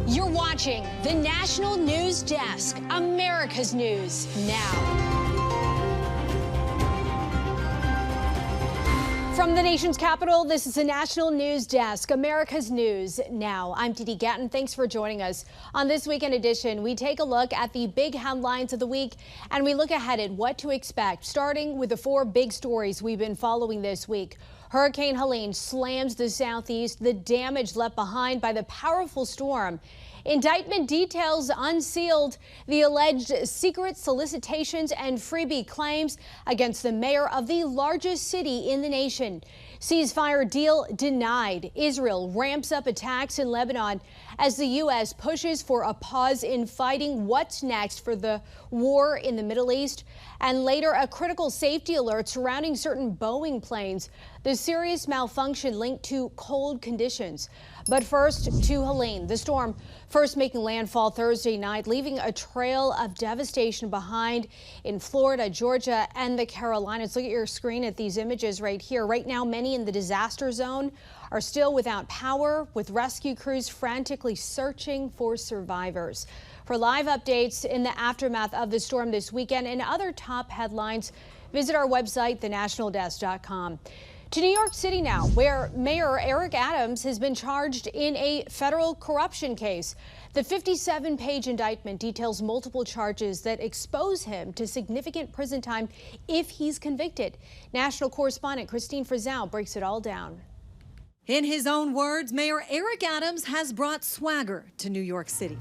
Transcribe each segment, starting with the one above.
You're watching the National News Desk, America's News Now. From the nation's capital, this is the National News Desk, America's News Now. I'm Dee Gatton. Thanks for joining us. On this weekend edition, we take a look at the big headlines of the week, and we look ahead at what to expect, starting with the four big stories we've been following this week. Hurricane Helene slams the southeast, the damage left behind by the powerful storm. Indictment details unsealed the alleged secret solicitations and freebie claims against the mayor of the largest city in the nation. Ceasefire deal denied. Israel ramps up attacks in Lebanon as the U.S. pushes for a pause in fighting. What's next for the war in the Middle East? And later, a critical safety alert surrounding certain Boeing planes. The serious malfunction linked to cold conditions. But first, to Helene. The storm first making landfall Thursday night, leaving a trail of devastation behind in Florida, Georgia, and the Carolinas. Look at your screen at these images right here. Right now, many in the disaster zone are still without power, with rescue crews frantically searching for survivors. For live updates in the aftermath of the storm this weekend and other top headlines, visit our website, thenationaldesk.com. To New York City now, where Mayor Eric Adams has been charged in a federal corruption case. The 57-page indictment details multiple charges that expose him to significant prison time if he's convicted. National correspondent Christine Frizzell breaks it all down. In his own words, Mayor Eric Adams has brought swagger to New York City.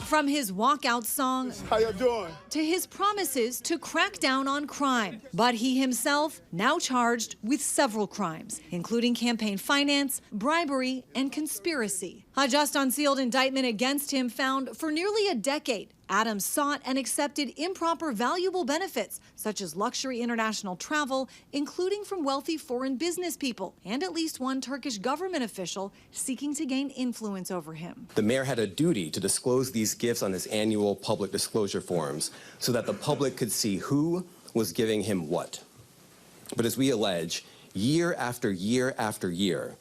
From his walkout song How you doing? to his promises to crack down on crime. But he himself now charged with several crimes, including campaign finance, bribery, and conspiracy. A just unsealed indictment against him found for nearly a decade Adams sought and accepted improper valuable benefits, such as luxury international travel, including from wealthy foreign business people, and at least one Turkish government official seeking to gain influence over him. The mayor had a duty to disclose these gifts on his annual public disclosure forms so that the public could see who was giving him what. But as we allege, year after year after year,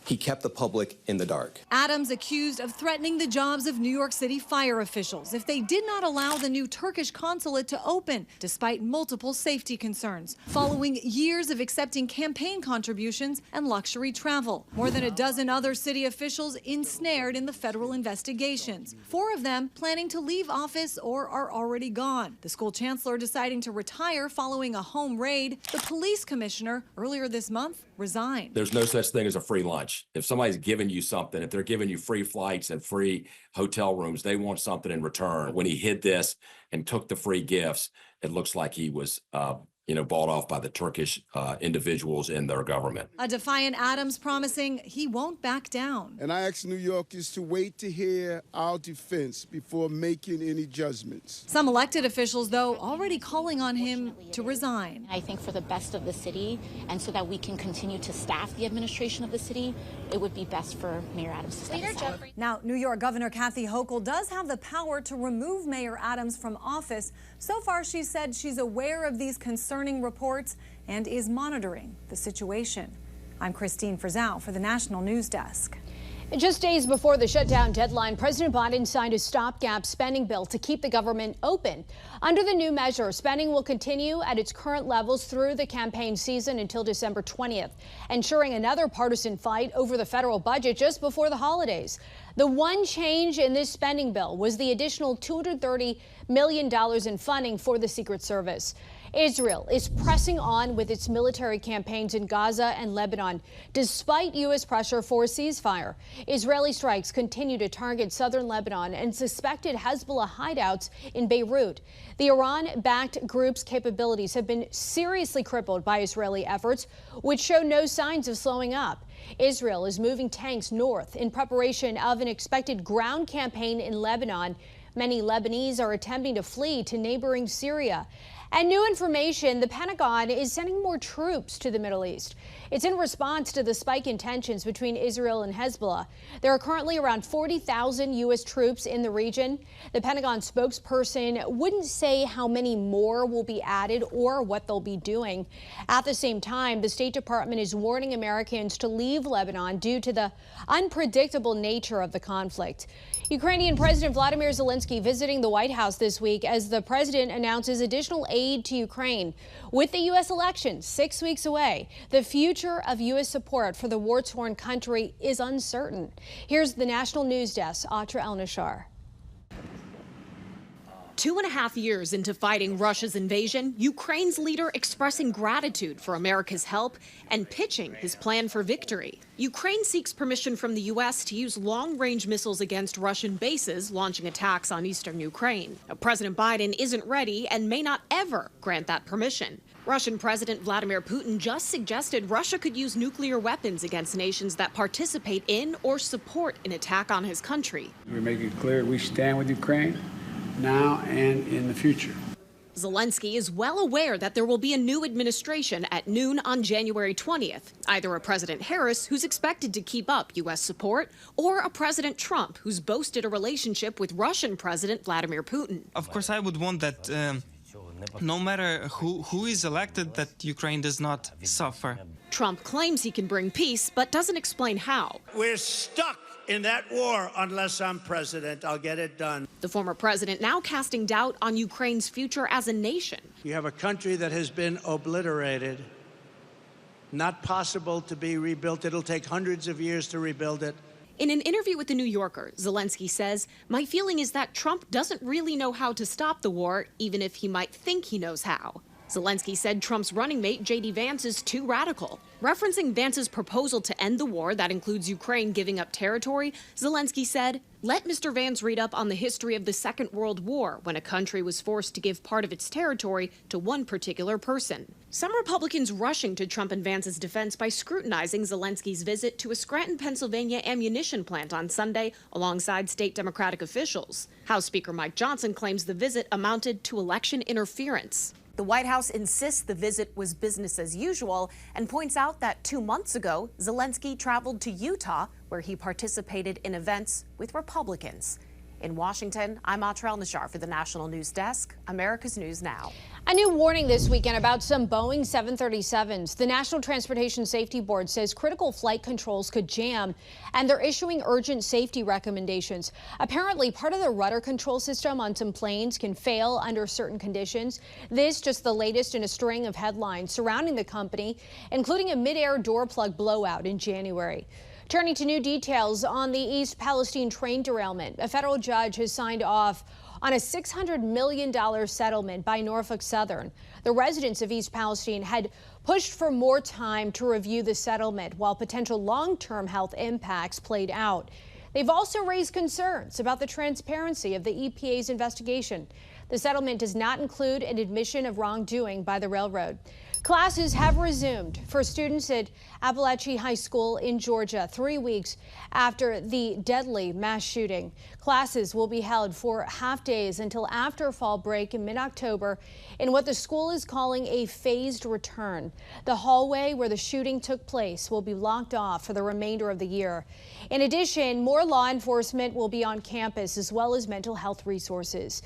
he kept the public in the dark. Adams accused of threatening the jobs of New York City fire officials if they did not allow the new Turkish consulate to open, despite multiple safety concerns, following years of accepting campaign contributions and luxury travel. More than a dozen other city officials ensnared in the federal investigations, 4 of them planning to leave office or are already gone. The school chancellor deciding to retire following a home raid. The police commissioner earlier this month resigned. There's no such thing as a free lunch. If somebody's giving you something, if they're giving you free flights and free hotel rooms, they want something in return. When he hid this and took the free gifts, it looks like he was bought off by the Turkish individuals in their government. A defiant Adams promising he won't back down. And I ask New Yorkers to wait to hear our defense before making any judgments. Some elected officials, though, already calling on him to resign. I think for the best of the city and so that we can continue to staff the administration of the city, it would be best for Mayor Adams to step aside. Now, New York Governor Kathy Hochul does have the power to remove Mayor Adams from office. So far, she said she's aware of these concerning reports and is monitoring the situation. I'm Christine Frizzell for the National News Desk. Just days before the shutdown deadline, President Biden signed a stopgap spending bill to keep the government open. Under the new measure, spending will continue at its current levels through the campaign season until December 20th, ensuring another partisan fight over the federal budget just before the holidays. The one change in this spending bill was the additional $230 million in funding for the Secret Service. Israel is pressing on with its military campaigns in Gaza and Lebanon, despite U.S. pressure for a ceasefire. Israeli strikes continue to target southern Lebanon and suspected Hezbollah hideouts in Beirut. The Iran-backed group's capabilities have been seriously crippled by Israeli efforts, which show no signs of slowing up. Israel is moving tanks north in preparation of an expected ground campaign in Lebanon. Many Lebanese are attempting to flee to neighboring Syria. And new information, the Pentagon is sending more troops to the Middle East. It's in response to the spike in tensions between Israel and Hezbollah. There are currently around 40,000 U.S. troops in the region. The Pentagon spokesperson wouldn't say how many more will be added or what they'll be doing. At the same time, the State Department is warning Americans to leave Lebanon due to the unpredictable nature of the conflict. Ukrainian President Vladimir Zelensky visiting the White House this week as the president announces additional aid to Ukraine. With the U.S. election 6 weeks away, the future of U.S. support for the war-torn country is uncertain. Here's the National News Desk, Atra El-Nashar. 2.5 years into fighting Russia's invasion, Ukraine's leader expressing gratitude for America's help and pitching his plan for victory. Ukraine seeks permission from the U.S. to use long-range missiles against Russian bases launching attacks on eastern Ukraine. Now, President Biden isn't ready and may not ever grant that permission. Russian President Vladimir Putin just suggested Russia could use nuclear weapons against nations that participate in or support an attack on his country. We make it clear we stand with Ukraine now and in the future. Zelensky is well aware that there will be a new administration at noon on January 20th, either a President Harris, who's expected to keep up U.S. support, or a President Trump, who's boasted a relationship with Russian President Vladimir Putin. Of course, I would want that no matter who is elected, that Ukraine does not suffer. Trump claims he can bring peace, but doesn't explain how. We're stuck in that war unless I'm president. I'll get it done. The former president now casting doubt on Ukraine's future as a nation. You have a country that has been obliterated, not possible to be rebuilt. It'll take hundreds of years to rebuild it. In an interview with The New Yorker, Zelensky says, "My feeling is that Trump doesn't really know how to stop the war, even if he might think he knows how." Zelensky said Trump's running mate, J.D. Vance, is too radical. Referencing Vance's proposal to end the war that includes Ukraine giving up territory, Zelensky said, "Let Mr. Vance read up on the history of the Second World War, when a country was forced to give part of its territory to one particular person." Some Republicans rushing to Trump and Vance's defense by scrutinizing Zelensky's visit to a Scranton, Pennsylvania ammunition plant on Sunday alongside state Democratic officials. House Speaker Mike Johnson claims the visit amounted to election interference. The White House insists the visit was business as usual and points out that 2 months ago, Zelensky traveled to Utah, where he participated in events with Republicans. In Washington, I'm Atra El-Nashar for the National News Desk, America's News Now. A new warning this weekend about some Boeing 737s. The National Transportation Safety Board says critical flight controls could jam, and they're issuing urgent safety recommendations. Apparently, part of the rudder control system on some planes can fail under certain conditions. This just the latest in a string of headlines surrounding the company, including a mid-air door plug blowout in January. Turning to new details on the East Palestine train derailment, a federal judge has signed off on a $600 million settlement by Norfolk Southern. The residents of East Palestine had pushed for more time to review the settlement while potential long-term health impacts played out. They've also raised concerns about the transparency of the EPA's investigation. The settlement does not include an admission of wrongdoing by the railroad. Classes have resumed for students at Appalachia High School in Georgia 3 weeks after the deadly mass shooting. Classes will be held for half days until after fall break in mid-October in what the school is calling a phased return. The hallway where the shooting took place will be locked off for the remainder of the year. In addition, more law enforcement will be on campus as well as mental health resources.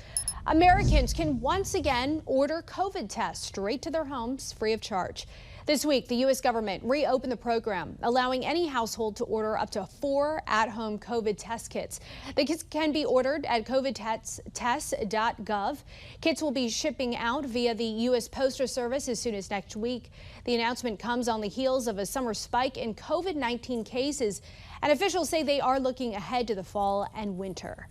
Americans can once again order COVID tests straight to their homes free of charge. This week, the U.S. government reopened the program, allowing any household to order up to 4 at-home COVID test kits. The kits can be ordered at covidtests.gov. Kits will be shipping out via the U.S. Postal Service as soon as next week. The announcement comes on the heels of a summer spike in COVID-19 cases, and officials say they are looking ahead to the fall and winter.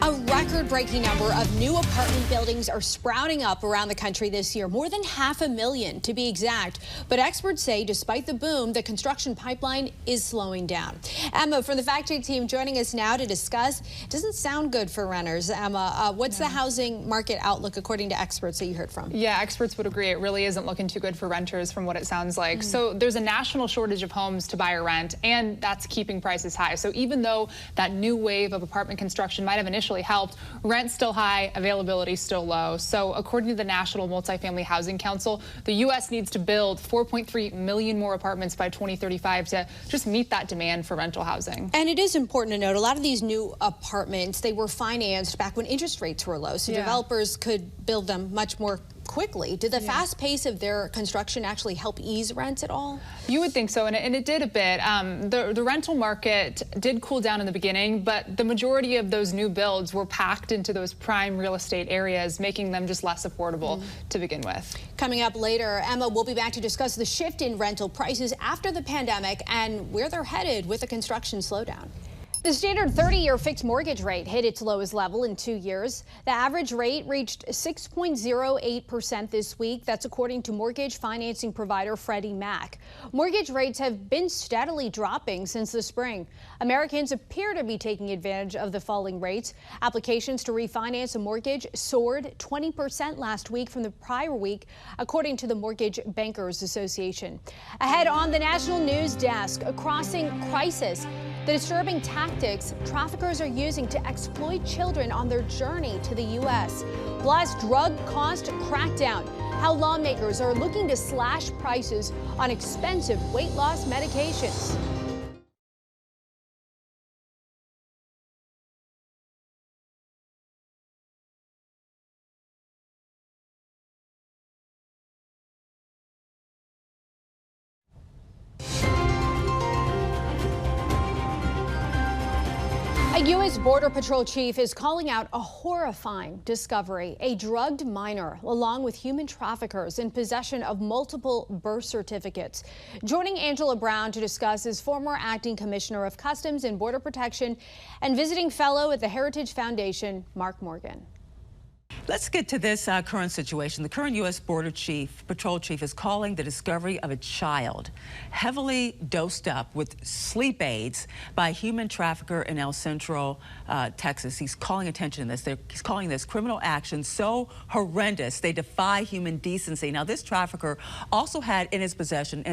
A record-breaking number of new apartment buildings are sprouting up around the country this year, more than 500,000 to be exact. But experts say despite the boom, the construction pipeline is slowing down. Emma from the Fact Check team joining us now to discuss. It doesn't sound good for renters. Emma, what's the housing market outlook according to experts that you heard from? Yeah, experts would agree. It really isn't looking too good for renters from what it sounds like. So there's a national shortage of homes to buy or rent, and that's keeping prices high. So even though that new wave of apartment construction might have initially actually helped. Rent's still high, availability still low. So according to the National Multifamily Housing Council, the U.S. needs to build 4.3 million more apartments by 2035 to just meet that demand for rental housing. And it is important to note, a lot of these new apartments, they were financed back when interest rates were low, so developers could build them much more quickly. Did the fast pace of their construction actually help ease rents at all? You would think so, and it did a bit. The rental market did cool down in the beginning, but the majority of those new builds were packed into those prime real estate areas, making them just less affordable to begin with. Coming up later, Emma will be back to discuss the shift in rental prices after the pandemic and where they're headed with a construction slowdown. The standard 30-year fixed mortgage rate hit its lowest level in 2 years. The average rate reached 6.08% this week. That's according to mortgage financing provider Freddie Mac. Mortgage rates have been steadily dropping since the spring. Americans appear to be taking advantage of the falling rates. Applications to refinance a mortgage soared 20% last week from the prior week, according to the Mortgage Bankers Association. Ahead on the national news desk, a crossing crisis. The disturbing tactics traffickers are using to exploit children on their journey to the U.S. Plus, drug cost crackdown. How lawmakers are looking to slash prices on expensive weight loss medications. A U.S. Border Patrol chief is calling out a horrifying discovery. A drugged minor, along with human traffickers, in possession of multiple birth certificates. Joining Angelo Brown to discuss is former acting commissioner of Customs and Border Protection and visiting fellow at the Heritage Foundation, Mark Morgan. Let's get to this current situation. The current U.S. Border Patrol chief is calling the discovery of a child heavily dosed up with sleep aids by a human trafficker in El Centro, Texas. He's calling attention to this. He's calling this criminal action so horrendous they defy human decency. Now, this trafficker also had in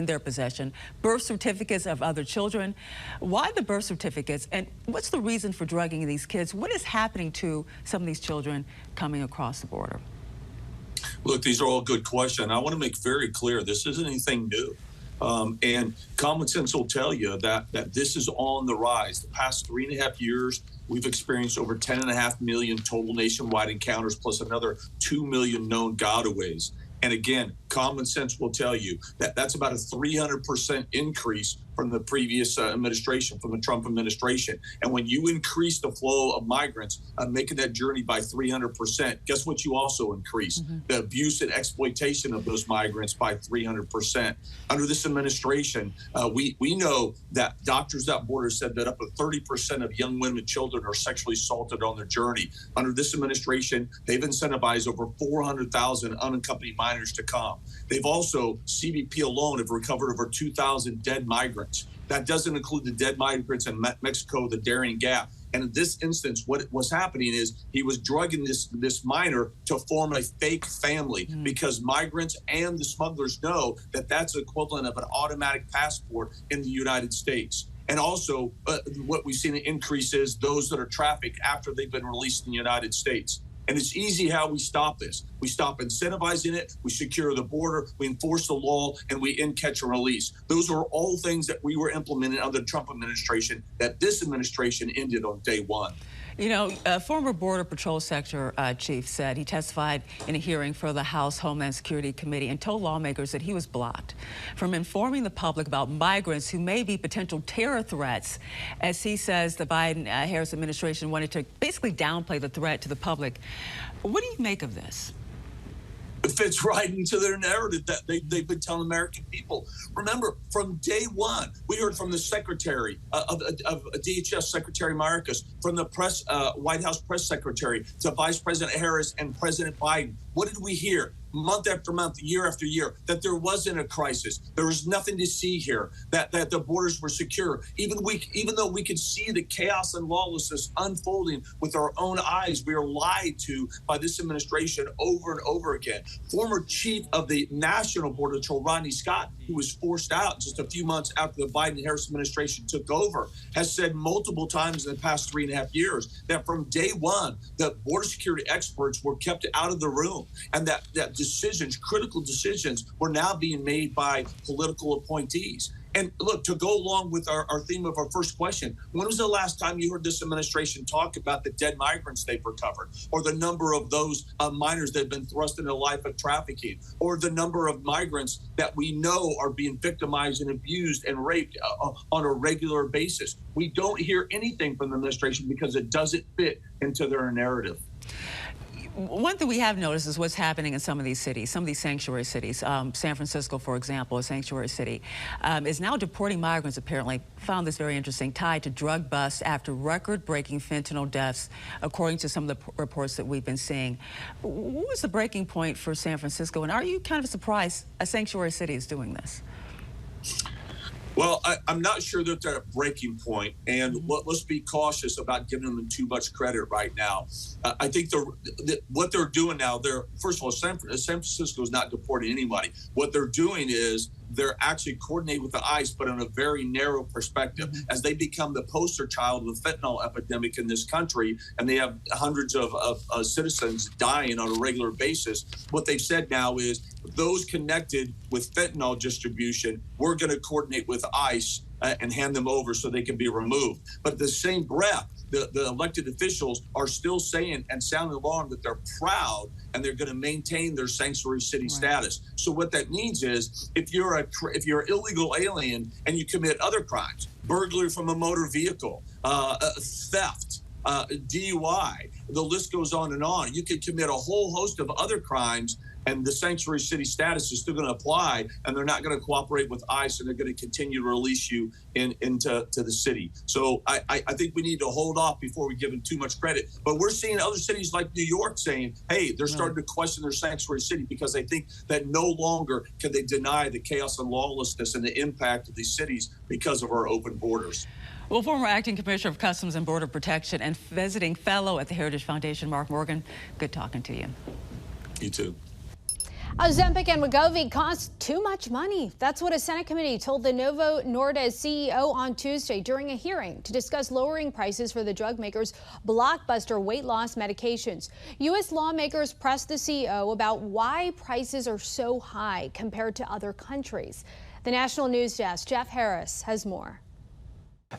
their possession, birth certificates of other children. Why the birth certificates, and what's the reason for drugging these kids? What is happening to some of these children coming across the border? Look, these are all good questions. I want to make very clear this isn't anything new. And common sense will tell you that this is on the rise. The past 3.5 years, we've experienced over 10.5 million total nationwide encounters, plus another 2 million known gotaways. And again, common sense will tell you that that's about a 300% increase from the previous administration, from the Trump administration. And when you increase the flow of migrants, making that journey by 300%, guess what you also increase? The abuse and exploitation of those migrants by 300%. Under this administration, we know that Doctors Without Borders said that up to 30% of young women and children are sexually assaulted on their journey. Under this administration, they've incentivized over 400,000 unaccompanied minors to come. They've also, CBP alone, have recovered over 2,000 dead migrants. That doesn't include the dead migrants in Mexico, the Darien Gap. And in this instance, what was happening is he was drugging this minor to form a fake family because migrants and the smugglers know that that's the equivalent of an automatic passport in the United States. And also, what we've seen an increase is those that are trafficked after they've been released in the United States. And it's easy how we stop this. We stop incentivizing it, we secure the border, we enforce the law, and we end catch and release. Those are all things that we were implementing under the Trump administration that this administration ended on day one. You know, a former Border Patrol Sector chief said he testified in a hearing for the House Homeland Security Committee and told lawmakers that he was blocked from informing the public about migrants who may be potential terror threats. As he says, the Biden-Harris administration wanted to basically downplay the threat to the public. What do you make of this? It fits right into their narrative that they've been telling American people. Remember, from day one, we heard from the secretary of DHS, Secretary Mayorkas, from the White House press secretary to Vice President Harris and President Biden. What did we hear? month after month, year after year, that there wasn't a crisis. There was nothing to see here, that the borders were secure. Even though we could see the chaos and lawlessness unfolding with our own eyes, we are lied to by this administration over and over again. Former chief of the National Border Patrol, Rodney Scott, who was forced out just a few months after the Biden-Harris administration took over, has said multiple times in the past 3.5 years that from day one, the border security experts were kept out of the room, and that decisions, critical decisions, were now being made by political appointees. And look, to go along with our theme of our first question, when was the last time you heard this administration talk about the dead migrants they've recovered, or the number of those minors that have been thrust into a life of trafficking, or the number of migrants that we know are being victimized and abused and raped on a regular basis? We don't hear anything from the administration because it doesn't fit into their narrative. One thing we have noticed is what's happening in some of these cities, some of these sanctuary cities. San Francisco, for example, a sanctuary city, is now deporting migrants, apparently. Found this very interesting, tied to drug busts after record-breaking fentanyl deaths, according to some of the reports that we've been seeing. What was the breaking point for San Francisco? And are you kind of surprised a sanctuary city is doing this? Well, I'm not sure that they're at a breaking point, and let's be cautious about giving them too much credit right now. I think what they're doing now, first of all, San Francisco is not deporting anybody. What they're doing is they're actually coordinating with the ICE, but on a very narrow perspective, as they become the poster child of the fentanyl epidemic in this country, and they have hundreds of citizens dying on a regular basis. What they've said now is those connected with fentanyl distribution, we're going to coordinate with ICE and hand them over so they can be removed. But at the same breath, the elected officials are still saying and sounding alarm that they're proud and they're going to maintain their sanctuary city status. So what that means is if you're an illegal alien and you commit other crimes, burglary from a motor vehicle, theft, DUI, the list goes on and on. You could commit a whole host of other crimes, and the sanctuary city status is still going to apply, and they're not going to cooperate with ICE, and they're going to continue to release you into the city. So I think we need to hold off before we give them too much credit. But we're seeing other cities like New York saying, hey, they're starting to question their sanctuary city because they think that no longer can they deny the chaos and lawlessness and the impact of these cities because of our open borders. Well, former Acting Commissioner of Customs and Border Protection and visiting fellow at the Heritage Foundation, Mark Morgan, good talking to you. You too. Ozempic and Wegovy cost too much money. That's what a Senate committee told the Novo Nordisk CEO on Tuesday during a hearing to discuss lowering prices for the drug maker's blockbuster weight loss medications. U.S. lawmakers pressed the CEO about why prices are so high compared to other countries. The National News Desk, Jeff Harris, has more.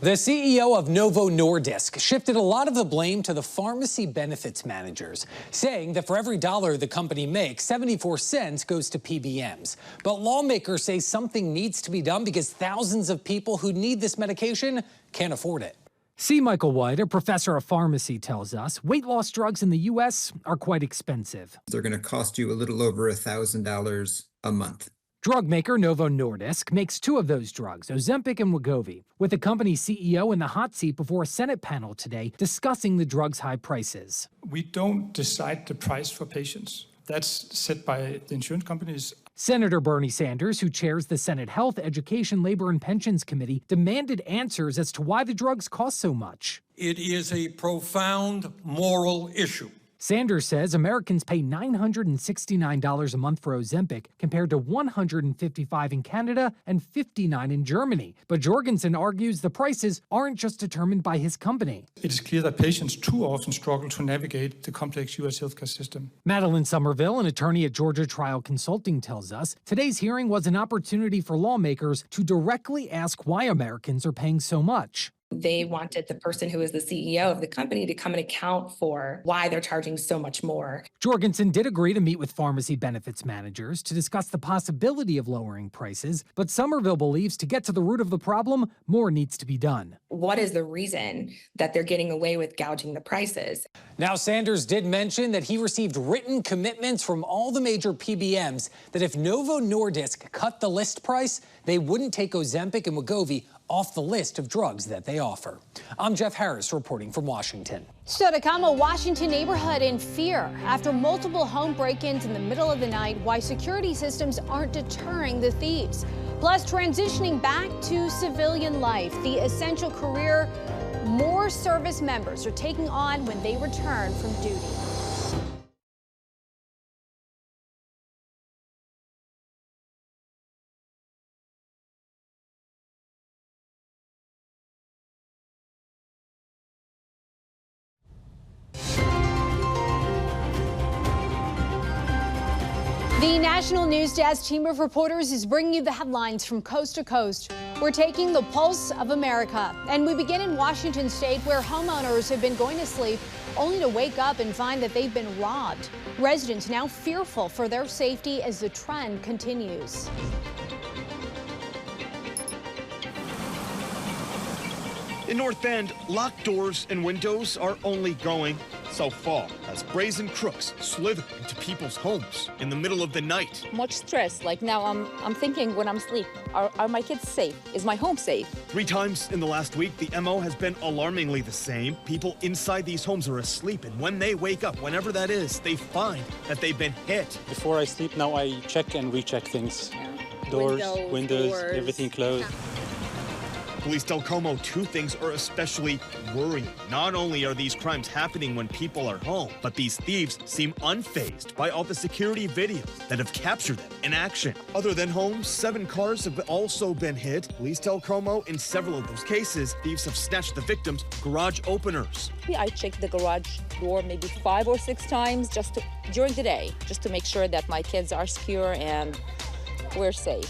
The CEO of Novo Nordisk shifted a lot of the blame to the pharmacy benefits managers, saying that for every dollar the company makes, 74 cents goes to PBMs. But lawmakers say something needs to be done because thousands of people who need this medication can't afford it. C. Michael White, a professor of pharmacy, tells us weight loss drugs in the U.S. are quite expensive. They're going to cost you a little over $1,000 a month. Drug maker Novo Nordisk makes two of those drugs, Ozempic and Wegovy, with the company's CEO in the hot seat before a Senate panel today discussing the drug's high prices. We don't decide the price for patients. That's set by the insurance companies. Senator Bernie Sanders, who chairs the Senate Health, Education, Labor, and Pensions Committee, demanded answers as to why the drugs cost so much. It is a profound moral issue. Sanders says Americans pay $969 a month for Ozempic compared to $155 in Canada and $59 in Germany. But Jorgensen argues the prices aren't just determined by his company. It is clear that patients too often struggle to navigate the complex U.S. healthcare system. Madeline Somerville, an attorney at Georgia Trial Consulting, tells us today's hearing was an opportunity for lawmakers to directly ask why Americans are paying so much. They wanted the person who is the CEO of the company to come and account for why they're charging so much more. Jorgensen did agree to meet with pharmacy benefits managers to discuss the possibility of lowering prices, but Somerville believes to get to the root of the problem, more needs to be done. What is the reason that they're getting away with gouging the prices? Now, Sanders did mention that he received written commitments from all the major PBMs that if Novo Nordisk cut the list price, they wouldn't take Ozempic and Wegovy off the list of drugs that they offer. I'm Jeff Harris reporting from Washington. So to come, a Washington neighborhood in fear after multiple home break-ins in the middle of the night. Why security systems aren't deterring the thieves. Plus, transitioning back to civilian life, the essential career more service members are taking on when they return from duty. The National News Desk team of reporters is bringing you the headlines from coast to coast. We're taking the pulse of America, and we begin in Washington state, where homeowners have been going to sleep only to wake up and find that they've been robbed. Residents now fearful for their safety as the trend continues. In North Bend, locked doors and windows are only going so far as brazen crooks slither into people's homes in the middle of the night. Much stress. Like now I'm thinking when I'm asleep, are my kids safe? Is my home safe? 3 times in the last week, the MO has been alarmingly the same. People inside these homes are asleep, and when they wake up, whenever that is, they find that they've been hit. Before I sleep now, I check and recheck things. Doors, windows, everything closed. Police tell Como 2 things are especially worrying. Not only are these crimes happening when people are home, but these thieves seem unfazed by all the security videos that have captured them in action. Other than homes, 7 cars have also been hit. Police tell Como in several of those cases, thieves have snatched the victims' garage openers. I check the garage door maybe 5 or 6 times during the day, just to make sure that my kids are secure and we're safe.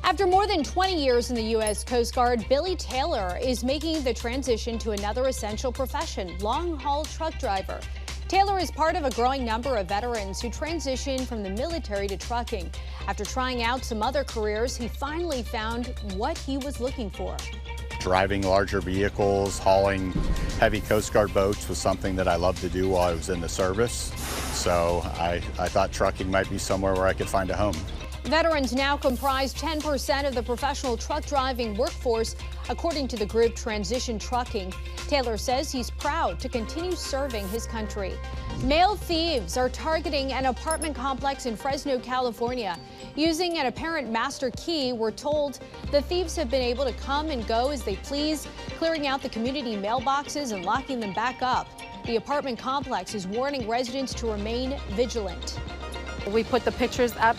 After more than 20 years in the U.S. Coast Guard, Billy Taylor is making the transition to another essential profession, long-haul truck driver. Taylor is part of a growing number of veterans who transition from the military to trucking. After trying out some other careers, he finally found what he was looking for. Driving larger vehicles, hauling heavy Coast Guard boats was something that I loved to do while I was in the service. So I thought trucking might be somewhere where I could find a home. Veterans now comprise 10% of the professional truck driving workforce, according to the group Transition Trucking. Taylor says he's proud to continue serving his country. Male thieves are targeting an apartment complex in Fresno, California. Using an apparent master key, we're told the thieves have been able to come and go as they please, clearing out the community mailboxes and locking them back up. The apartment complex is warning residents to remain vigilant. We put the pictures up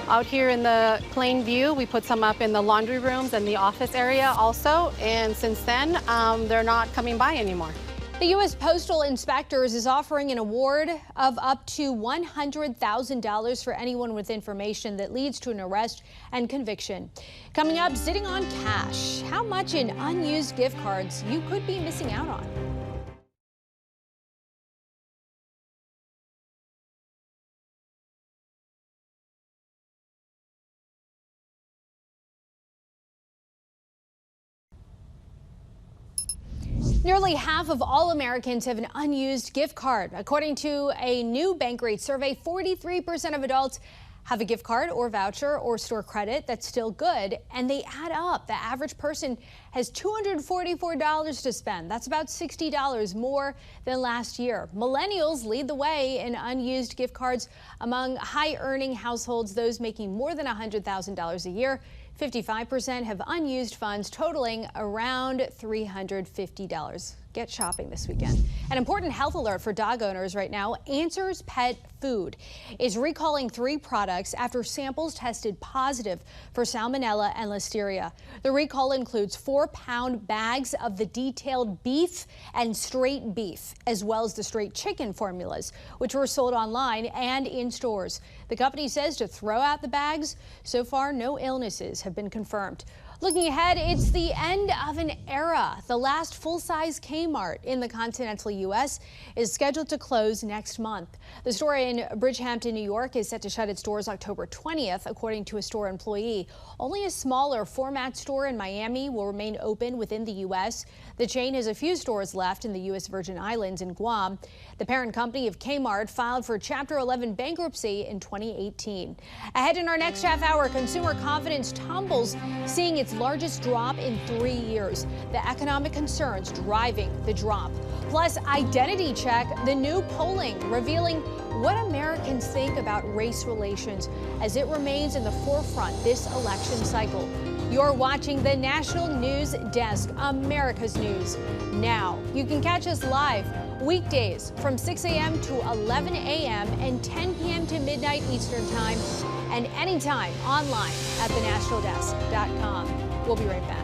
out here in the plain view. We put some up in the laundry rooms and the office area also, and since then they're not coming by anymore. The U.S. Postal Inspectors is offering an award of up to $100,000 for anyone with information that leads to an arrest and conviction. Coming up, sitting on cash, how much in unused gift cards you could be missing out on. Nearly half of all Americans have an unused gift card. According to a new Bankrate survey, 43% of adults have a gift card or voucher or store credit that's still good, and they add up. The average person has $244 to spend. That's about $60 more than last year. Millennials lead the way in unused gift cards among high-earning households, those making more than $100,000 a year. 55% have unused funds totaling around $350. Get shopping this weekend. An important health alert for dog owners right now. Answers Pet Food is recalling 3 products after samples tested positive for salmonella and listeria. The recall includes 4-pound bags of the detailed beef and straight beef, as well as the straight chicken formulas, which were sold online and in stores. The company says to throw out the bags. So far, no illnesses have been confirmed. Looking ahead, it's the end of an era. The last full-size Kmart in the continental U.S. is scheduled to close next month. The store in Bridgehampton, New York is set to shut its doors October 20th, according to a store employee. Only a smaller format store in Miami will remain open within the U.S. The chain has a few stores left in the U.S. Virgin Islands and Guam. The parent company of Kmart filed for Chapter 11 bankruptcy in 2018. Ahead in our next half hour, consumer confidence tumbles, seeing its largest drop in 3 years. The economic concerns driving the drop. Plus, Identity Check, the new polling revealing what Americans think about race relations as it remains in the forefront this election cycle. You're watching the National News Desk, America's News Now. You can catch us live weekdays from 6 a.m. to 11 a.m. and 10 p.m. to midnight Eastern Time, and anytime online at thenationaldesk.com. We'll be right back.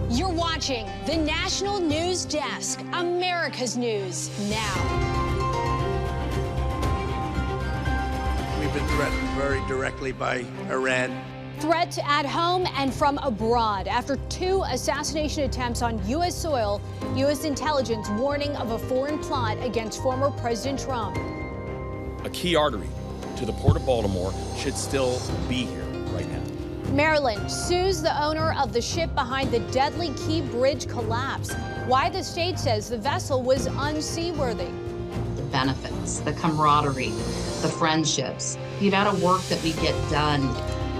You're watching the National News Desk, America's News Now. We've been threatened very directly by Iran. Threats at home and from abroad. After 2 assassination attempts on U.S. soil, U.S. intelligence warning of a foreign plot against former President Trump. A key artery to the port of Baltimore should still be here right now. Maryland sues the owner of the ship behind the deadly Key Bridge collapse. Why the state says the vessel was unseaworthy. The benefits, the camaraderie, the friendships, the amount of work that we get done.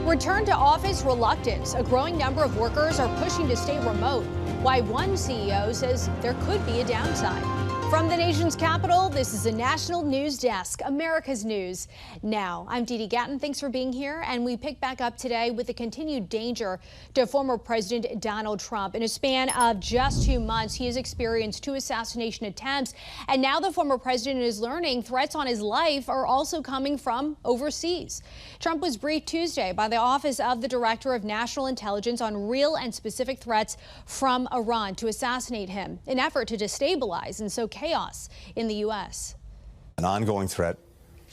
Return to office reluctance. A growing number of workers are pushing to stay remote. Why one CEO says there could be a downside. From the nation's capital, this is the National News Desk, America's News Now. I'm Dee Gatton. Thanks for being here. And we pick back up today with the continued danger to former President Donald Trump. In a span of just 2 months, he has experienced 2 assassination attempts. And now the former president is learning threats on his life are also coming from overseas. Trump was briefed Tuesday by the Office of the Director of National Intelligence on real and specific threats from Iran to assassinate him, an effort to destabilize and sow chaos in the U.S. An ongoing threat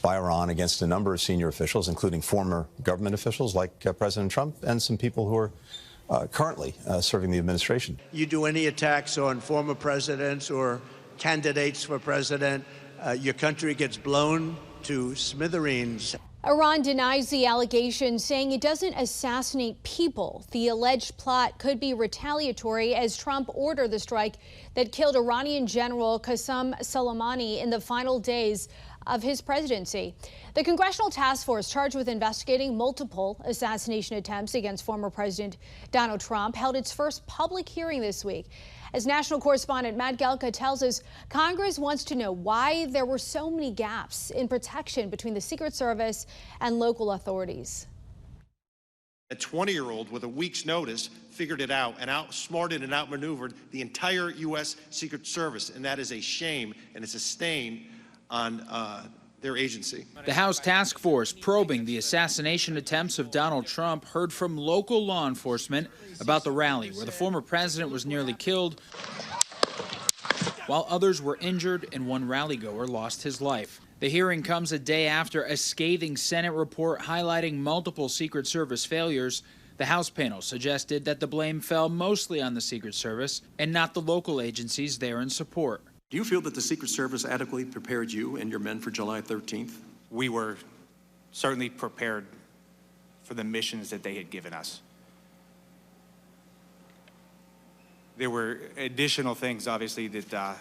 by Iran against a number of senior officials, including former government officials like President Trump and some people who are currently serving the administration. You do any attacks on former presidents or candidates for president, your country gets blown to smithereens. Iran denies the allegation, saying it doesn't assassinate people. The alleged plot could be retaliatory as Trump ordered the strike that killed Iranian General Qasem Soleimani in the final days of his presidency. The congressional task force charged with investigating multiple assassination attempts against former President Donald Trump held its first public hearing this week. As national correspondent Matt Gelka tells us, Congress wants to know why there were so many gaps in protection between the Secret Service and local authorities. A 20-year-old with a week's notice figured it out and outsmarted and outmaneuvered the entire U.S. Secret Service, and that is a shame and it's a stain on their agency. The House task force probing the assassination attempts of Donald Trump heard from local law enforcement about the rally where the former president was nearly killed, while others were injured and one rally-goer lost his life. The hearing comes a day after a scathing Senate report highlighting multiple Secret Service failures. The House panel suggested that the blame fell mostly on the Secret Service and not the local agencies there in support. Do you feel that the Secret Service adequately prepared you and your men for July 13th? We were certainly prepared for the missions that they had given us. There were additional things, obviously, that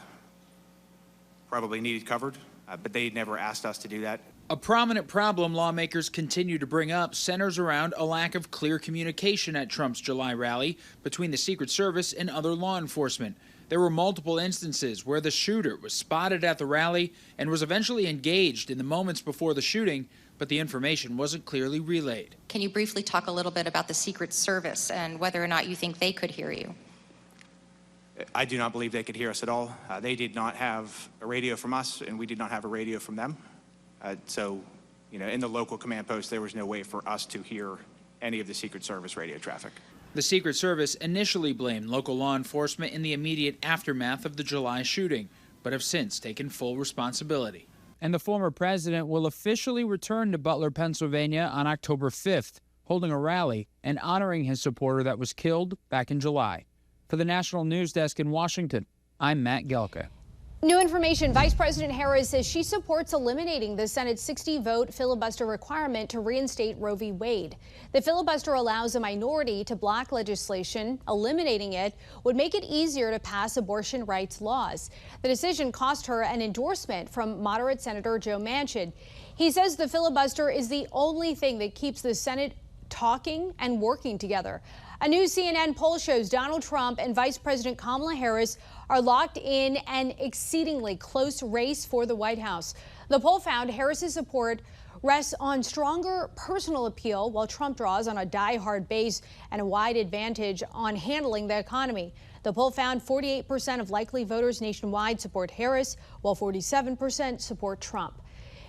probably needed covered, but they never asked us to do that. A prominent problem lawmakers continue to bring up centers around a lack of clear communication at Trump's July rally between the Secret Service and other law enforcement. There were multiple instances where the shooter was spotted at the rally and was eventually engaged in the moments before the shooting, but the information wasn't clearly relayed. Can you briefly talk a little bit about the Secret Service and whether or not you think they could hear you? I do not believe they could hear us at all. They did not have a radio from us, and we did not have a radio from them. So, in the local command post, there was no way for us to hear any of the Secret Service radio traffic. The Secret Service initially blamed local law enforcement in the immediate aftermath of the July shooting, but have since taken full responsibility. And the former president will officially return to Butler, Pennsylvania on October 5th, holding a rally and honoring his supporter that was killed back in July. For the National News Desk in Washington, I'm Matt Gelka. New information. Vice President Harris says she supports eliminating the Senate's 60-vote filibuster requirement to reinstate Roe v. Wade. The filibuster allows a minority to block legislation. Eliminating it would make it easier to pass abortion rights laws. The decision cost her an endorsement from moderate Senator Joe Manchin. He says the filibuster is the only thing that keeps the Senate talking and working together. A new CNN poll shows Donald Trump and Vice President Kamala Harris are locked in an exceedingly close race for the White House. The poll found Harris's support rests on stronger personal appeal, while Trump draws on a die-hard base and a wide advantage on handling the economy. The poll found 48% of likely voters nationwide support Harris, while 47% support Trump.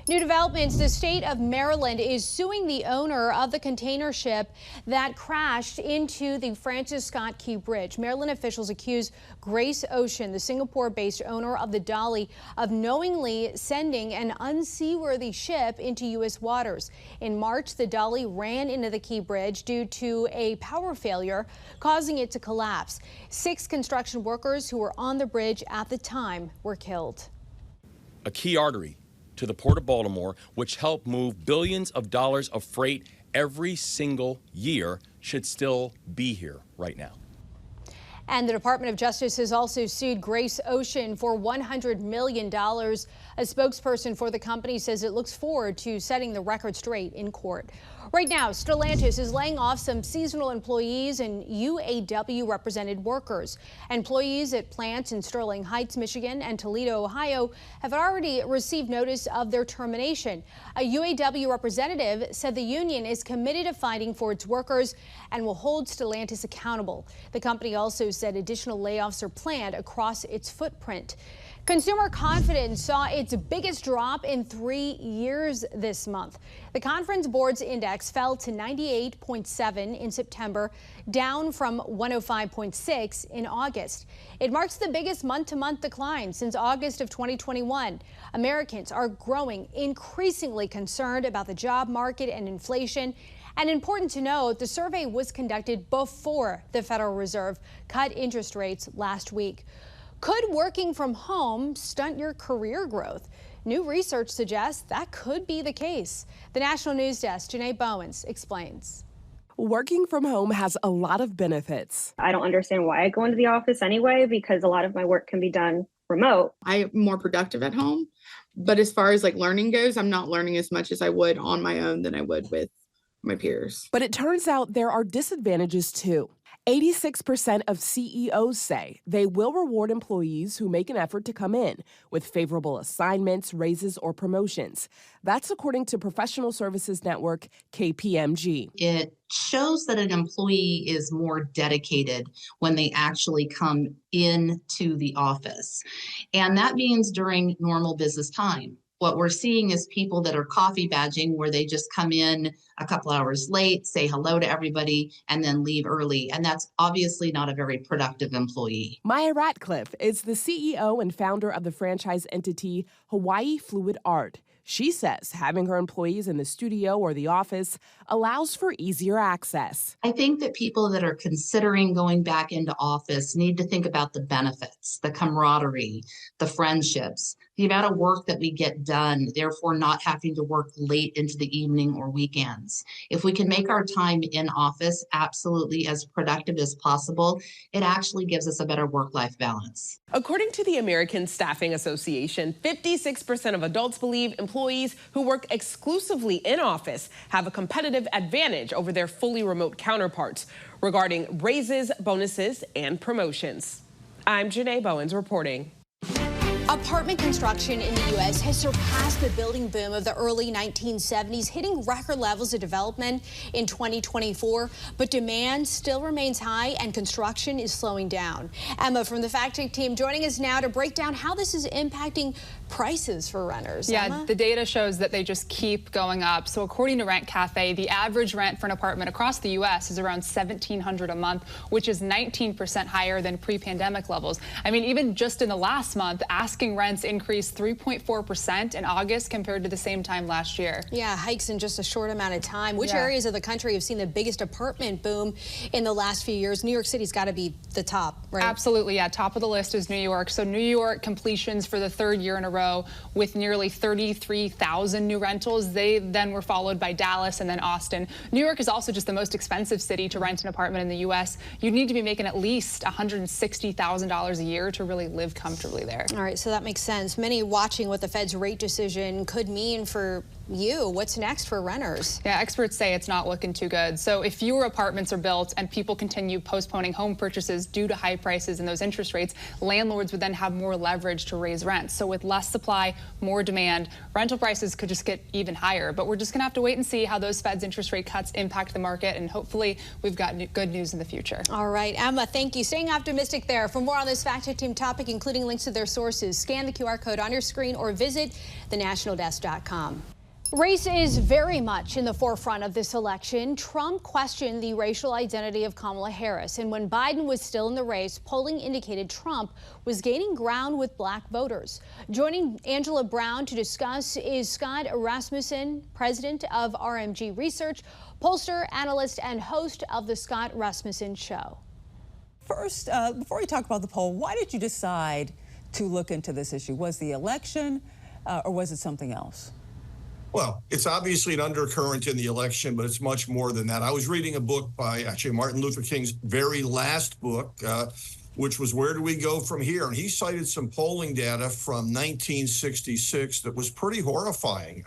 New developments. The state of Maryland is suing the owner of the container ship that crashed into the Francis Scott Key Bridge. Maryland officials accuse Grace Ocean, the Singapore-based owner of the Dolly, of knowingly sending an unseaworthy ship into U.S. waters. In March, the Dolly ran into the Key Bridge due to a power failure, causing it to collapse. 6 construction workers who were on the bridge at the time were killed. A key artery to the Port of Baltimore, which helped move billions of dollars of freight every single year, should still be here right now. And the Department of Justice has also sued Grace Ocean for $100 million. A spokesperson for the company says it looks forward to setting the record straight in court. Right now, Stellantis is laying off some seasonal employees and UAW-represented workers. Employees at plants in Sterling Heights, Michigan and Toledo, Ohio have already received notice of their termination. A UAW representative said the union is committed to fighting for its workers and will hold Stellantis accountable. The company also said additional layoffs are planned across its footprint. Consumer confidence saw its biggest drop in 3 years this month. The Conference Board's index fell to 98.7 in September, down from 105.6 in August. It marks the biggest month-to-month decline since August of 2021. Americans are growing increasingly concerned about the job market and inflation. And important to note, the survey was conducted before the Federal Reserve cut interest rates last week. Could working from home stunt your career growth? New research suggests that could be the case. The National News Desk, Janae Bowens, explains. Working from home has a lot of benefits. I don't understand why I go into the office anyway, because a lot of my work can be done remote. I'm more productive at home, but as far as learning goes, I'm not learning as much as I would on my own than I would with my peers. But it turns out there are disadvantages too. 86% of CEOs say they will reward employees who make an effort to come in with favorable assignments, raises, or promotions. That's according to professional services network KPMG. It shows that an employee is more dedicated when they actually come into the office. And that means during normal business time. What we're seeing is people that are coffee badging, where they just come in a couple hours late, say hello to everybody, and then leave early. And that's obviously not a very productive employee. Maya Ratcliffe is the CEO and founder of the franchise entity Hawaii Fluid Art. She says having her employees in the studio or the office allows for easier access. I think that people that are considering going back into office need to think about the benefits, the camaraderie, the friendships, the amount of work that we get done, therefore not having to work late into the evening or weekends. If we can make our time in office absolutely as productive as possible, it actually gives us a better work-life balance. According to the American Staffing Association, 56% of adults believe employees who work exclusively in office have a competitive advantage over their fully remote counterparts regarding raises, bonuses, and promotions. I'm Janae Bowens reporting. Apartment construction in the U.S. has surpassed the building boom of the early 1970s, hitting record levels of development in 2024. But demand still remains high and construction is slowing down. Emma from the Fact Check team joining us now to break down how this is impacting prices for renters. Yeah, Emma? The data shows that they just keep going up. So according to Rent Cafe, the average rent for an apartment across the U.S. is around $1,700 a month, which is 19% higher than pre-pandemic levels. I mean, even just in the last month, asking rents increased 3.4% in August compared to the same time last year. Yeah, hikes in just a short amount of time. Which areas of the country have seen the biggest apartment boom in the last few years? New York City's got to be the top, right? Absolutely, yeah. Top of the list is New York. So New York completions for the third year in a row with nearly 33,000 new rentals. They then were followed by Dallas and then Austin. New York is also just the most expensive city to rent an apartment in the U.S. You'd need to be making at least $160,000 a year to really live comfortably there. All right, so that makes sense. Many watching what the Fed's rate decision could mean for you. What's next for renters? Yeah, experts say it's not looking too good. So if fewer apartments are built and people continue postponing home purchases due to high prices and those interest rates, landlords would then have more leverage to raise rents. So with less supply, more demand, rental prices could just get even higher. But we're just going to have to wait and see how those Fed's interest rate cuts impact the market. And hopefully we've got good news in the future. All right, Emma, thank you. Staying optimistic there. For more on this Fact Check team topic, including links to their sources, scan the QR code on your screen or visit thenationaldesk.com. Race is very much in the forefront of this election. Trump questioned the racial identity of Kamala Harris, and when Biden was still in the race, polling indicated Trump was gaining ground with black voters. Joining Angelo Brown to discuss is Scott Rasmussen, president of RMG Research, pollster, analyst, and host of the Scott Rasmussen Show. First, before we talk about the poll, why did you decide to look into this issue? Was the election or was it something else? Well, it's obviously an undercurrent in the election, but it's much more than that. I was reading a book by actually Martin Luther King's very last book, which was Where Do We Go From Here? And he cited some polling data from 1966 that was pretty horrifying.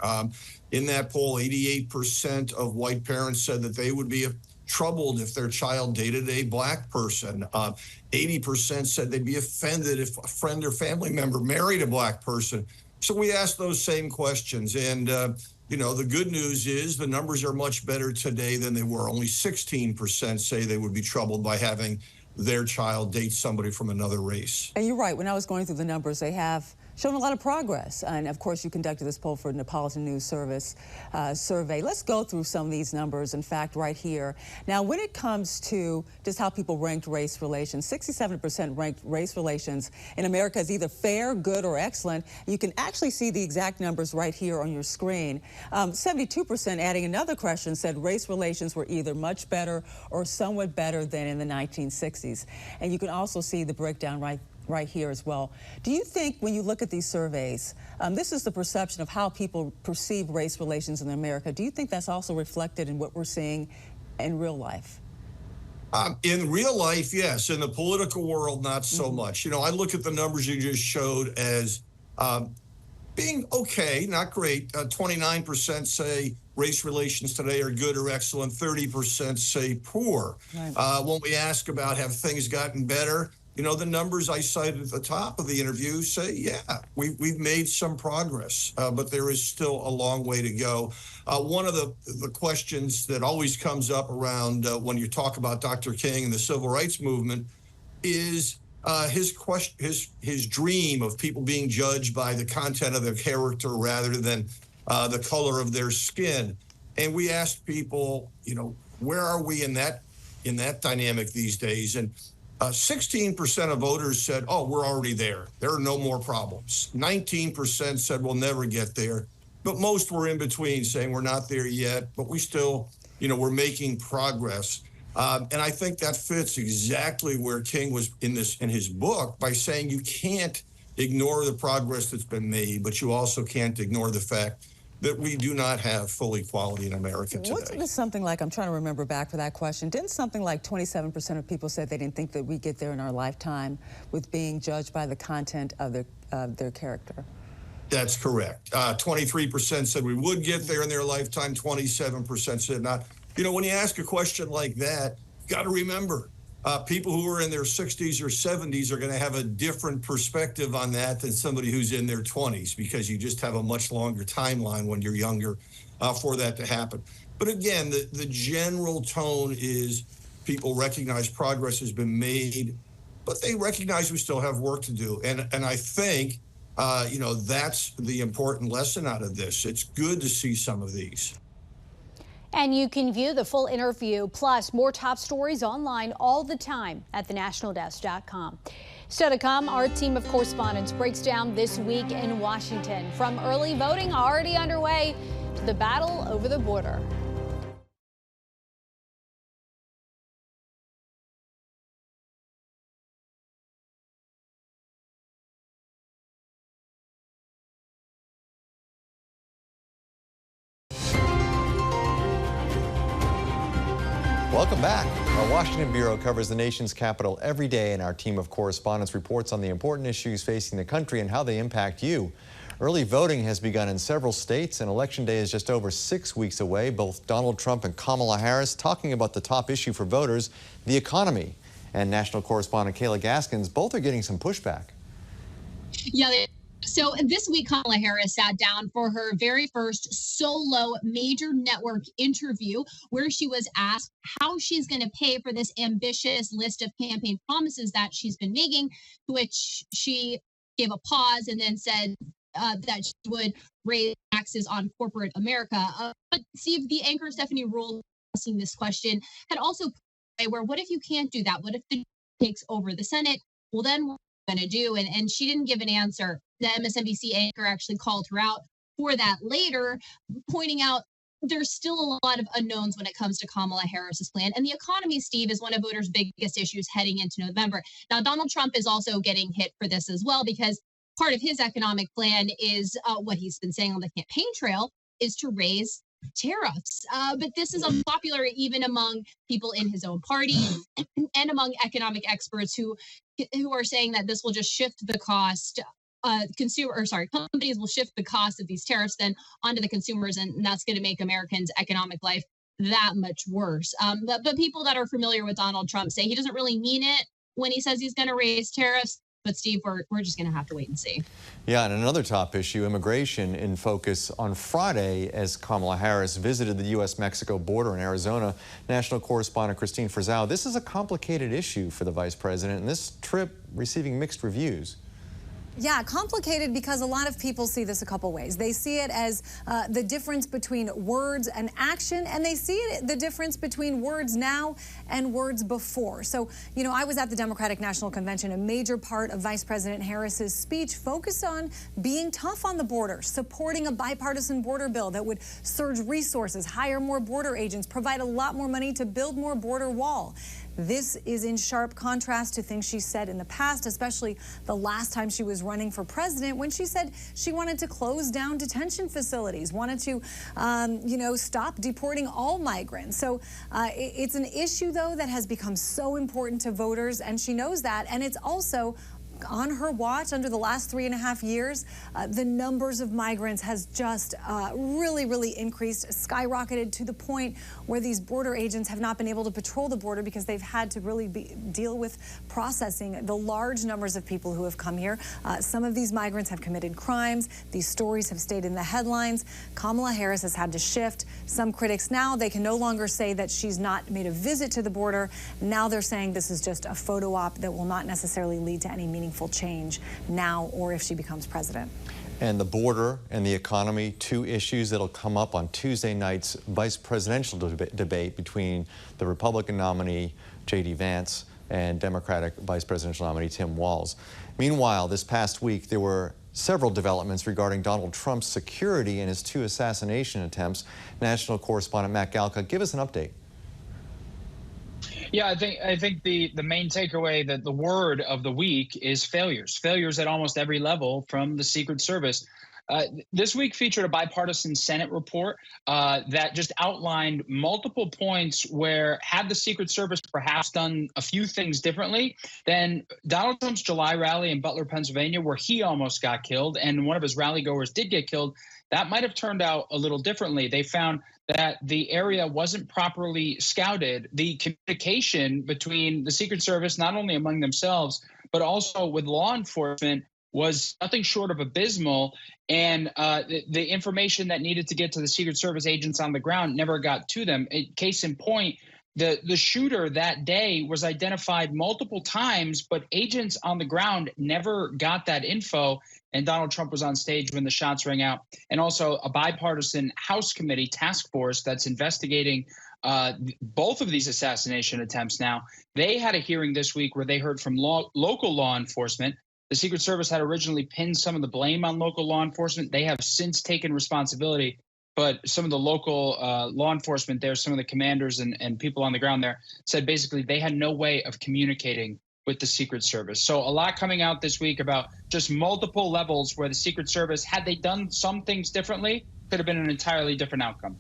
In that poll, 88% of white parents said that they would be troubled if their child dated a black person. 80% said they'd be offended if a friend or family member married a black person. So we asked those same questions. And, you know, the good news is the numbers are much better today than they were. Only 16% say they would be troubled by having their child date somebody from another race. And you're right. When I was going through the numbers, they have shown a lot of progress. And of course, you conducted this poll for Neapolitan News Service survey. Let's go through some of these numbers, in fact, right here. Now, when it comes to just how people ranked race relations, 67% ranked race relations in America as either fair, good, or excellent. You can actually see the exact numbers right here on your screen. 72%, adding another question, said race relations were either much better or somewhat better than in the 1960s. And you can also see the breakdown right here as well. Do you think when you look at these surveys, this is the perception of how people perceive race relations in America. Do you think that's also reflected in what we're seeing in real life? In real life, yes. In the political world, not so much. You know, I look at the numbers you just showed as being okay, not great. 29% say race relations today are good or excellent. 30% say poor. Right. When we ask about have things gotten better, you know, the numbers I cited at the top of the interview say, yeah, we've made some progress, but there is still a long way to go. One of the questions that always comes up around when you talk about Dr. King and the civil rights movement is his dream of people being judged by the content of their character rather than the color of their skin. And we asked people, you know, where are we in that dynamic these days? And 16% of voters said, oh, we're already there. There are no more problems. 19% said we'll never get there. But most were in between, saying we're not there yet, but we still, you know, we're making progress. And I think that fits exactly where King was in his book by saying you can't ignore the progress that's been made, but you also can't ignore the fact that we do not have full equality in America today. Wasn't it something like, I'm trying to remember back for that question, didn't something like 27% of people said they didn't think that we get there in our lifetime with being judged by the content of their character? That's correct. 23% said we would get there in their lifetime, 27% said not. You know, when you ask a question like that, you got to remember, People who are in their 60s or 70s are going to have a different perspective on that than somebody who's in their 20s, because you just have a much longer timeline when you're younger for that to happen. But again, the general tone is people recognize progress has been made, but they recognize we still have work to do. And I think, you know, that's the important lesson out of this. It's good to see some of these. And you can view the full interview plus more top stories online all the time at thenationaldesk.com. Still to come, our team of correspondents breaks down this week in Washington, from early voting already underway to the battle over the border. Welcome back. Our Washington Bureau covers the nation's capital every day, and our team of correspondents reports on the important issues facing the country and how they impact you. Early voting has begun in several states, and Election Day is just over 6 weeks away. Both Donald Trump and Kamala Harris talking about the top issue for voters, the economy. And national correspondent Kayla Gaskins, both are getting some pushback. Yeah, so this week, Kamala Harris sat down for her very first solo major network interview, where she was asked how she's going to pay for this ambitious list of campaign promises that she's been making, to which she gave a pause and then said that she would raise taxes on corporate America. But Steve, the anchor Stephanie Rule asking this question had also put where, what if you can't do that? What if the takes over the Senate? Well, then what are you going to do? And she didn't give an answer. The MSNBC anchor actually called her out for that later, pointing out there's still a lot of unknowns when it comes to Kamala Harris's plan. And the economy, Steve, is one of voters' biggest issues heading into November. Now, Donald Trump is also getting hit for this as well, because part of his economic plan is what he's been saying on the campaign trail is to raise tariffs. But this is unpopular even among people in his own party and among economic experts who are saying that this will just shift the cost. Companies will shift the cost of these tariffs then onto the consumers, and that's going to make Americans' economic life that much worse. But people that are familiar with Donald Trump say he doesn't really mean it when he says he's going to raise tariffs. But Steve, we're just going to have to wait and see. Yeah, and another top issue, immigration in focus on Friday as Kamala Harris visited the U.S.-Mexico border in Arizona. National correspondent Christine Frizzau, this is a complicated issue for the vice president, and this trip receiving mixed reviews. Yeah, complicated because a lot of people see this a couple ways. They see it as the difference between words and action, and they see it the difference between words now and words before. So, you know, I was at the Democratic National Convention. A major part of Vice President Harris's speech focused on being tough on the border, supporting a bipartisan border bill that would surge resources, hire more border agents, provide a lot more money to build more border wall. This is in sharp contrast to things she said in the past, especially the last time she was running for president, when she said she wanted to close down detention facilities, wanted to, stop deporting all migrants. So it's an issue, though, that has become so important to voters, and she knows that. And it's also on her watch. Under the last 3.5 years, the numbers of migrants has just really increased, skyrocketed to the point where these border agents have not been able to patrol the border because they've had to really deal with processing the large numbers of people who have come here. Some of these migrants have committed crimes. These stories have stayed in the headlines. Kamala Harris has had to shift. Some critics now, they can no longer say that she's not made a visit to the border. Now they're saying this is just a photo op that will not necessarily lead to any meaningful change now or if she becomes president. And the border and the economy, two issues that'll come up on Tuesday night's vice presidential debate between the Republican nominee, J.D. Vance, and Democratic vice presidential nominee, Tim Walz. Meanwhile, this past week, there were several developments regarding Donald Trump's security and his 2 assassination attempts. National correspondent Matt Galka, give us an update. Yeah, I think the main takeaway, that the word of the week is failures at almost every level, from the Secret Service This week featured a bipartisan Senate report that just outlined multiple points where, had the Secret Service perhaps done a few things differently, then Donald Trump's July rally in Butler, Pennsylvania, where he almost got killed and one of his rally goers did get killed, that might have turned out a little differently. They found that the area wasn't properly scouted. The communication between the Secret Service, not only among themselves, but also with law enforcement, was nothing short of abysmal. And the information that needed to get to the Secret Service agents on the ground never got to them. Case in point, the shooter that day was identified multiple times, but agents on the ground never got that info. And Donald Trump was on stage when the shots rang out. And also a bipartisan House committee task force that's investigating both of these assassination attempts now. They had a hearing this week where they heard from local law enforcement. The Secret Service had originally pinned some of the blame on local law enforcement. They have since taken responsibility. But some of the local law enforcement there, some of the commanders and people on the ground there, said basically they had no way of communicating with the Secret Service. So a lot coming out this week about just multiple levels where the Secret Service, had they done some things differently, could have been an entirely different outcome.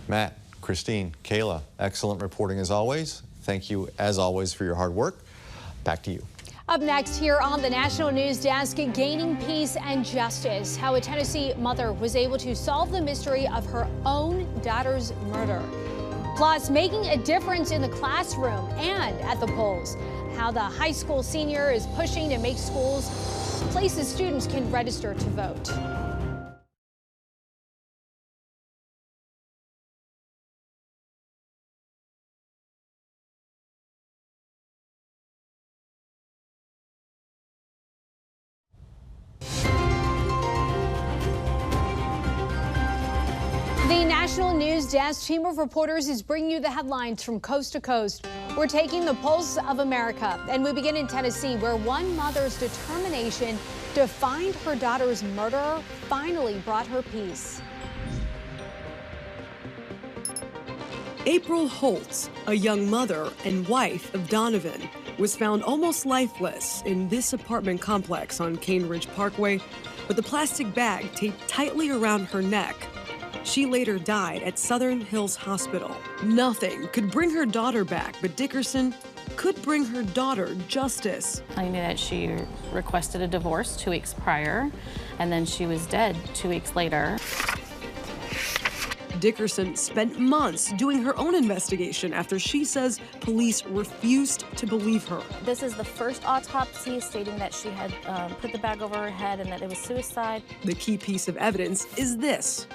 Matt, Christine, Kayla, excellent reporting as always. Thank you, as always, for your hard work. Back to you. Up next here on the National News Desk, gaining peace and justice, how a Tennessee mother was able to solve the mystery of her own daughter's murder. Plus, making a difference in the classroom and at the polls, how the high school senior is pushing to make schools places students can register to vote. The National News Desk team of reporters is bringing you the headlines from coast to coast. We're taking the pulse of America, and we begin in Tennessee, where one mother's determination to find her daughter's murderer finally brought her peace. April Holtz, a young mother and wife of Donovan, was found almost lifeless in this apartment complex on Cane Ridge Parkway with a plastic bag taped tightly around her neck. She later died at Southern Hills Hospital. Nothing could bring her daughter back, but Dickerson could bring her daughter justice. I knew that she requested a divorce 2 weeks prior, and then she was dead 2 weeks later. Dickerson spent months doing her own investigation after she says police refused to believe her. This is the first autopsy stating that she had put the bag over her head and that it was suicide. The key piece of evidence is this.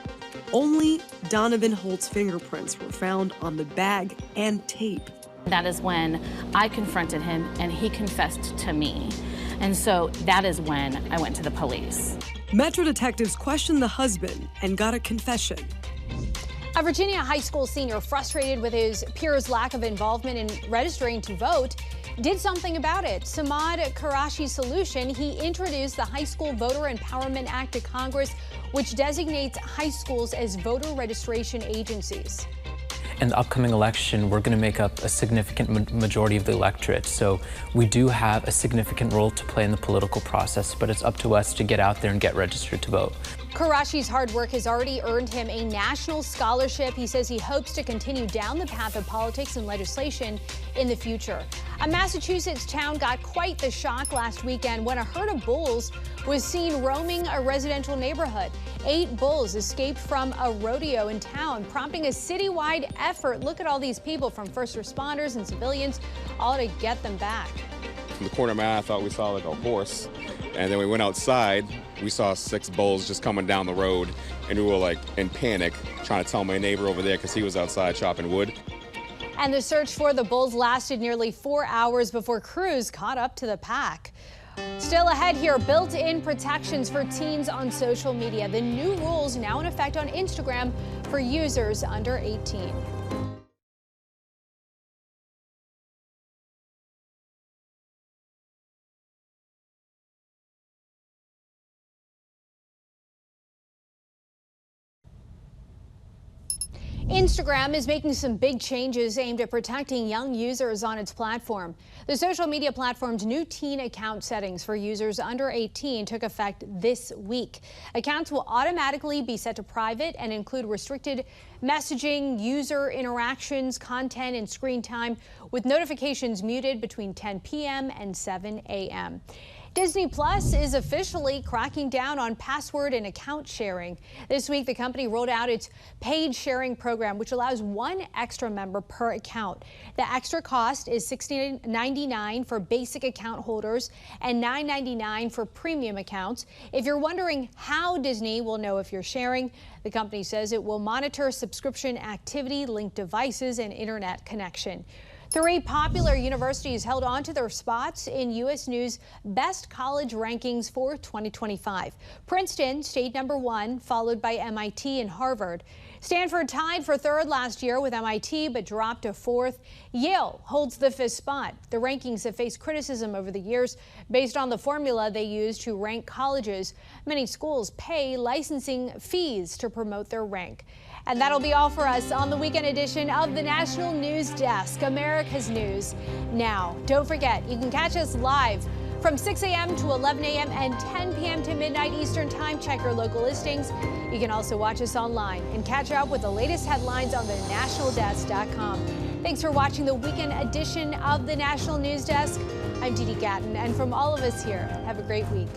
Only Donovan Holt's fingerprints were found on the bag and tape. That is when I confronted him and he confessed to me. And so that is when I went to the police. Metro detectives questioned the husband and got a confession. A Virginia high school senior, frustrated with his peers' lack of involvement in registering to vote, did something about it. Samad Karashi's solution, he introduced the High School Voter Empowerment Act to Congress, which designates high schools as voter registration agencies. In the upcoming election, we're going to make up a significant majority of the electorate. So we do have a significant role to play in the political process, but it's up to us to get out there and get registered to vote. Karashi's hard work has already earned him a national scholarship. He says he hopes to continue down the path of politics and legislation in the future. A Massachusetts town got quite the shock last weekend when a herd of bulls was seen roaming a residential neighborhood. 8 bulls escaped from a rodeo in town, prompting a citywide effort. Look at all these people, from first responders and civilians, all to get them back. From the corner of my eye, I thought we saw like a horse. And then we went outside, we saw 6 bulls just coming down the road, and we were like in panic, trying to tell my neighbor over there because he was outside chopping wood. And the search for the bulls lasted nearly 4 hours before crews caught up to the pack. Still ahead here, built-in protections for teens on social media. The new rules now in effect on Instagram for users under 18. Instagram is making some big changes aimed at protecting young users on its platform. The social media platform's new teen account settings for users under 18 took effect this week. Accounts will automatically be set to private and include restricted messaging, user interactions, content, and screen time, with notifications muted between 10 p.m. and 7 a.m. Disney Plus is officially cracking down on password and account sharing. This week, the company rolled out its paid sharing program, which allows one extra member per account. The extra cost is $16.99 for basic account holders and $9.99 for premium accounts. If you're wondering how Disney will know if you're sharing, the company says it will monitor subscription activity, linked devices, and internet connection. 3 popular universities held on to their spots in U.S. News' Best College Rankings for 2025. Princeton stayed #1, followed by MIT and Harvard. Stanford tied for 3rd last year with MIT, but dropped to 4th. Yale holds the 5th spot. The rankings have faced criticism over the years based on the formula they use to rank colleges. Many schools pay licensing fees to promote their rank. And that'll be all for us on the weekend edition of the National News Desk, America's News Now. Don't forget, you can catch us live from 6 a.m. to 11 a.m. and 10 p.m. to midnight Eastern Time. Check your local listings. You can also watch us online and catch up with the latest headlines on the nationaldesk.com. Thanks for watching the weekend edition of the National News Desk. I'm Didi Gatton, and from all of us here, have a great week.